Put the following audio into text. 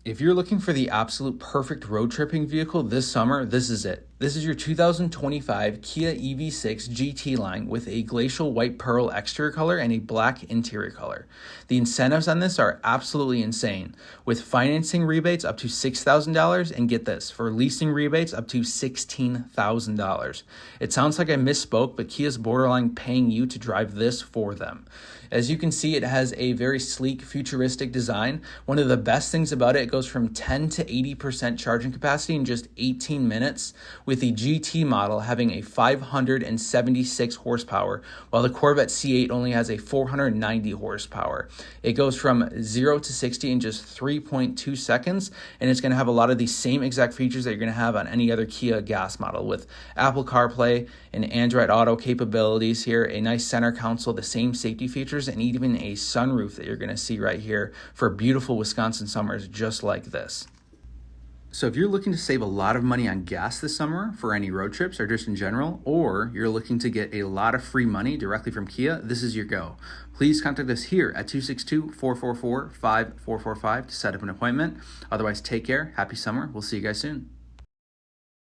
If you're looking for the absolute perfect road tripping vehicle this summer, this is it. This is your 2025 Kia EV6 GT-Line with a glacial white pearl exterior color and a black interior color. The incentives on this are absolutely insane, with financing rebates up to $6,000 and get this, for leasing rebates up to $16,000. It sounds like I misspoke, but Kia's borderline paying you to drive this for them. As you can see, it has a very sleek, futuristic design. One of the best things about it goes from 10 to 80% charging capacity in just 18 minutes, with the GT model having a 576 horsepower, while the Corvette C8 only has a 490 horsepower. It goes from 0 to 60 in just 3.2 seconds, and it's going to have a lot of the same exact features that you're going to have on any other Kia gas model, with Apple CarPlay and Android Auto capabilities here, a nice center console, the same safety features, and even a sunroof that you're going to see right here for beautiful Wisconsin summers just like this. So if you're looking to save a lot of money on gas this summer for any road trips or just in general, or you're looking to get a lot of free money directly from Kia, this is your go. Please contact us here at 262-444-5445 to set up an appointment. Otherwise, take care. Happy summer. We'll see you guys soon.